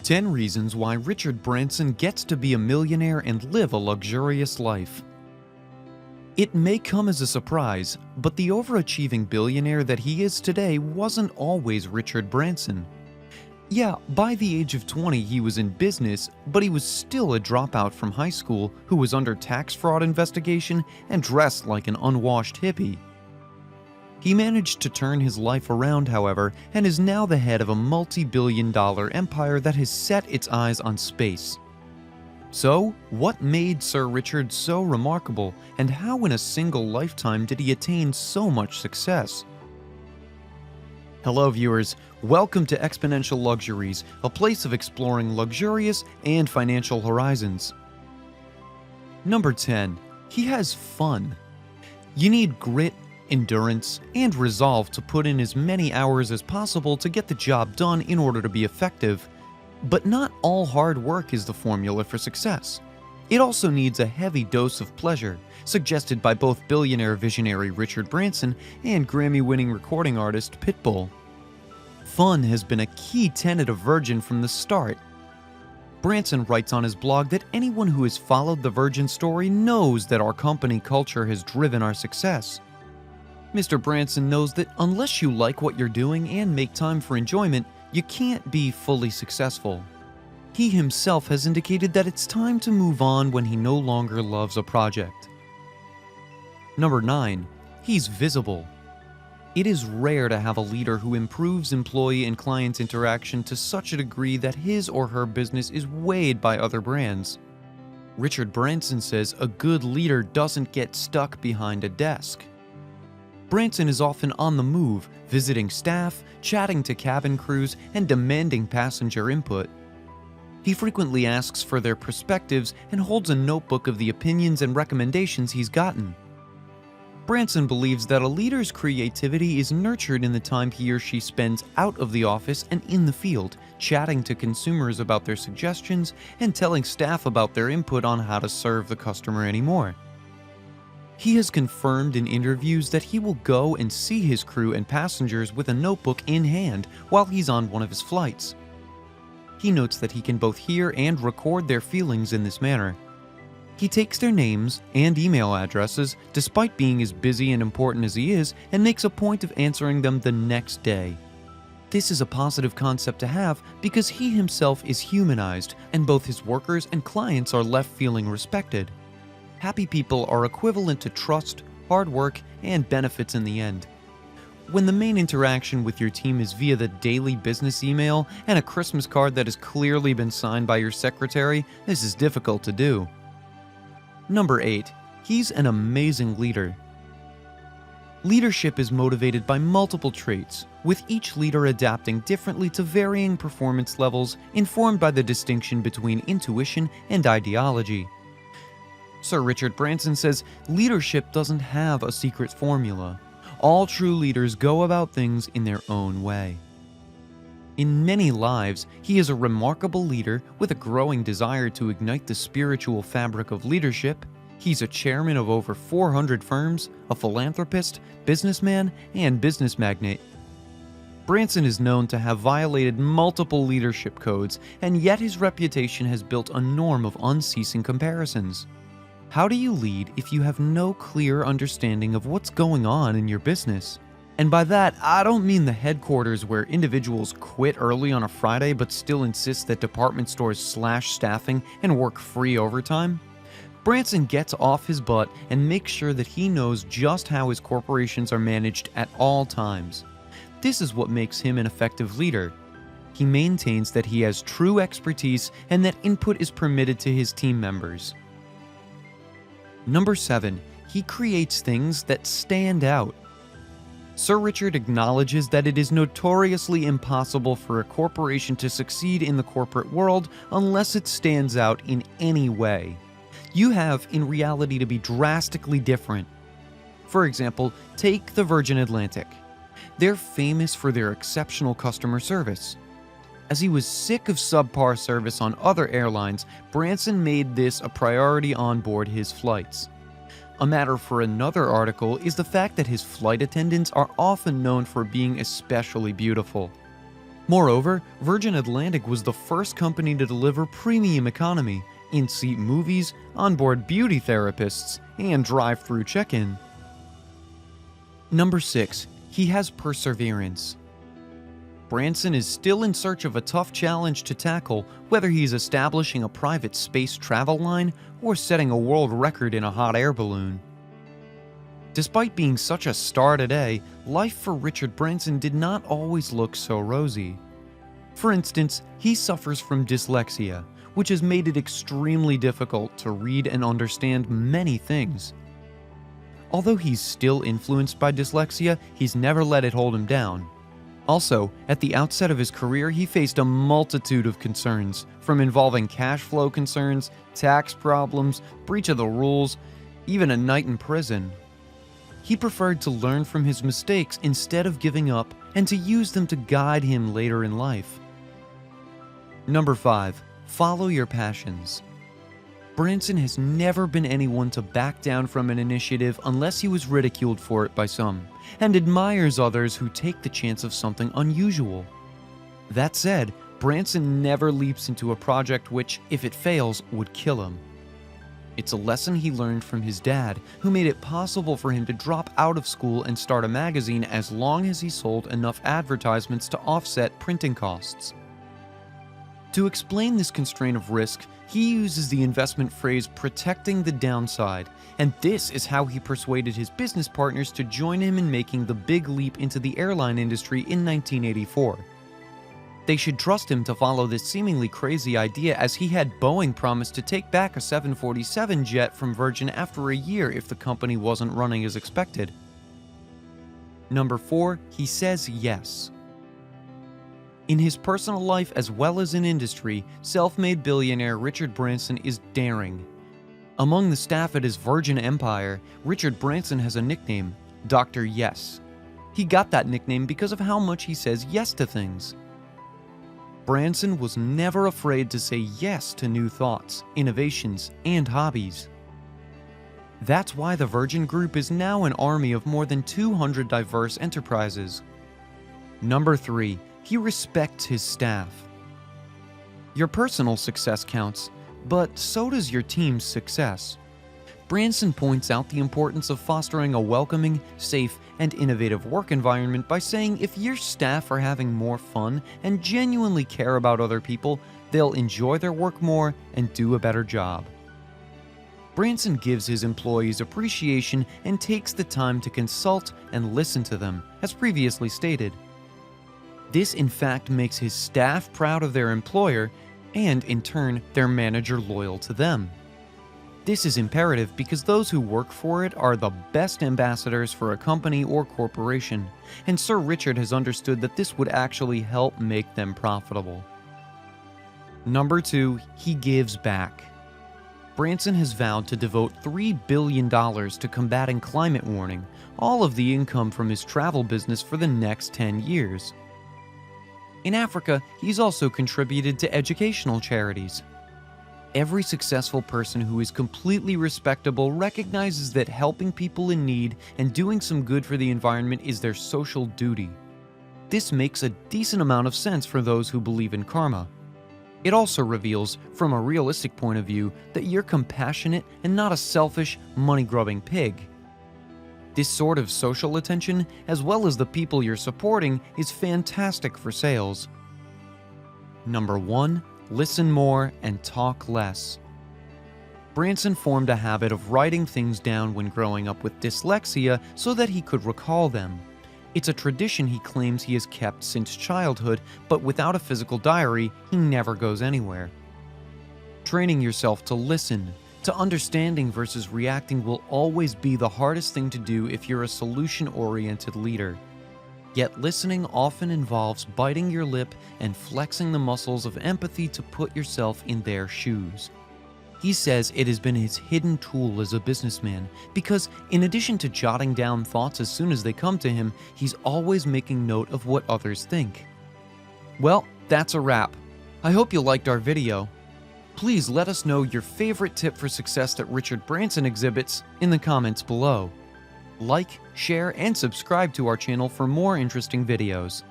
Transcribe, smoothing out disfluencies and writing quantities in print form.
10 reasons why Richard Branson gets to be a millionaire and live a luxurious life. It may come as a surprise, but the overachieving billionaire that he is today wasn't always Richard Branson. Yeah, by the age of 20 he was in business, but he was still a dropout from high school who was under tax fraud investigation and dressed like an unwashed hippie. He managed to turn his life around, however, and is now the head of a multi-billion-dollar empire that has set its eyes on space. So, what made Sir Richard so remarkable, and how in a single lifetime did he attain so much success? Hello viewers, welcome to Exponential Luxuries, a place of exploring luxurious and financial horizons. Number 10. He has fun. You need grit, endurance, and resolve to put in as many hours as possible to get the job done in order to be effective. But not all hard work is the formula for success. It also needs a heavy dose of pleasure, suggested by both billionaire visionary Richard Branson and Grammy-winning recording artist Pitbull. Fun has been a key tenet of Virgin from the start. Branson writes on his blog that anyone who has followed the Virgin story knows that our company culture has driven our success. Mr. Branson knows that unless you like what you're doing and make time for enjoyment, you can't be fully successful. He himself has indicated that it's time to move on when he no longer loves a project. Number 9. He's visible. It is rare to have a leader who improves employee and client interaction to such a degree that his or her business is weighed by other brands. Richard Branson says a good leader doesn't get stuck behind a desk. Branson is often on the move, visiting staff, chatting to cabin crews, and demanding passenger input. He frequently asks for their perspectives and holds a notebook of the opinions and recommendations he's gotten. Branson believes that a leader's creativity is nurtured in the time he or she spends out of the office and in the field, chatting to consumers about their suggestions and telling staff about their input on how to serve the customer anymore. He has confirmed in interviews that he will go and see his crew and passengers with a notebook in hand while he's on one of his flights. He notes that he can both hear and record their feelings in this manner. He takes their names and email addresses, despite being as busy and important as he is, and makes a point of answering them the next day. This is a positive concept to have because he himself is humanized, and both his workers and clients are left feeling respected. Happy people are equivalent to trust, hard work, and benefits in the end. When the main interaction with your team is via the daily business email and a Christmas card that has clearly been signed by your secretary, this is difficult to do. Number 8. He's an amazing leader. Leadership is motivated by multiple traits, with each leader adapting differently to varying performance levels, informed by the distinction between intuition and ideology. Sir Richard Branson says leadership doesn't have a secret formula. All true leaders go about things in their own way. In many lives, he is a remarkable leader with a growing desire to ignite the spiritual fabric of leadership. He's a chairman of over 400 firms, a philanthropist, businessman, and business magnate. Branson is known to have violated multiple leadership codes, and yet his reputation has built a norm of unceasing comparisons. How do you lead if you have no clear understanding of what's going on in your business? And by that, I don't mean the headquarters where individuals quit early on a Friday but still insist that department stores slash staffing and work free overtime. Branson gets off his butt and makes sure that he knows just how his corporations are managed at all times. This is what makes him an effective leader. He maintains that he has true expertise and that input is permitted to his team members. Number 7. He creates things that stand out. Sir Richard acknowledges that it is notoriously impossible for a corporation to succeed in the corporate world unless it stands out in any way. You have, in reality, to be drastically different. For example, take the Virgin Atlantic. They're famous for their exceptional customer service. As he was sick of subpar service on other airlines, Branson made this a priority on board his flights. A matter for another article is the fact that his flight attendants are often known for being especially beautiful. Moreover, Virgin Atlantic was the first company to deliver premium economy, in-seat movies, onboard beauty therapists, and drive-through check-in. Number 6. He has perseverance. Branson is still in search of a tough challenge to tackle, whether he's establishing a private space travel line or setting a world record in a hot air balloon. Despite being such a star today, life for Richard Branson did not always look so rosy. For instance, he suffers from dyslexia, which has made it extremely difficult to read and understand many things. Although he's still influenced by dyslexia, he's never let it hold him down. Also, at the outset of his career, he faced a multitude of concerns, from involving cash flow concerns, tax problems, breach of the rules, even a night in prison. He preferred to learn from his mistakes instead of giving up and to use them to guide him later in life. Number 5. Follow your passions. Branson has never been anyone to back down from an initiative unless he was ridiculed for it by some, and admires others who take the chance of something unusual. That said, Branson never leaps into a project which, if it fails, would kill him. It's a lesson he learned from his dad, who made it possible for him to drop out of school and start a magazine as long as he sold enough advertisements to offset printing costs. To explain this constraint of risk, he uses the investment phrase protecting the downside, and this is how he persuaded his business partners to join him in making the big leap into the airline industry in 1984. They should trust him to follow this seemingly crazy idea, as he had Boeing promise to take back a 747 jet from Virgin after a year if the company wasn't running as expected. Number 4. He says yes. In his personal life as well as in industry, self-made billionaire Richard Branson is daring. Among the staff at his Virgin Empire, Richard Branson has a nickname, Dr. Yes. He got that nickname because of how much he says yes to things. Branson was never afraid to say yes to new thoughts, innovations, and hobbies. That's why the Virgin Group is now an army of more than 200 diverse enterprises. Number 3. He respects his staff. Your personal success counts, but so does your team's success. Branson points out the importance of fostering a welcoming, safe, and innovative work environment by saying if your staff are having more fun and genuinely care about other people, they'll enjoy their work more and do a better job. Branson gives his employees appreciation and takes the time to consult and listen to them, as previously stated. This in fact makes his staff proud of their employer and, in turn, their manager loyal to them. This is imperative because those who work for it are the best ambassadors for a company or corporation, and Sir Richard has understood that this would actually help make them profitable. Number 2. He gives back. Branson has vowed to devote $3 billion to combating climate warming, all of the income from his travel business for the next 10 years. In Africa, he's also contributed to educational charities. Every successful person who is completely respectable recognizes that helping people in need and doing some good for the environment is their social duty. This makes a decent amount of sense for those who believe in karma. It also reveals, from a realistic point of view, that you're compassionate and not a selfish, money-grubbing pig. This sort of social attention, as well as the people you're supporting, is fantastic for sales. Number 1. Listen more and talk less. Branson formed a habit of writing things down when growing up with dyslexia so that he could recall them. It's a tradition he claims he has kept since childhood, but without a physical diary, he never goes anywhere. Training yourself to listen, to understanding versus reacting will always be the hardest thing to do if you're a solution-oriented leader. Yet listening often involves biting your lip and flexing the muscles of empathy to put yourself in their shoes. He says it has been his hidden tool as a businessman because, in addition to jotting down thoughts as soon as they come to him, he's always making note of what others think. Well, that's a wrap. I hope you liked our video. Please let us know your favorite tip for success that Richard Branson exhibits in the comments below. Like, share, and subscribe to our channel for more interesting videos.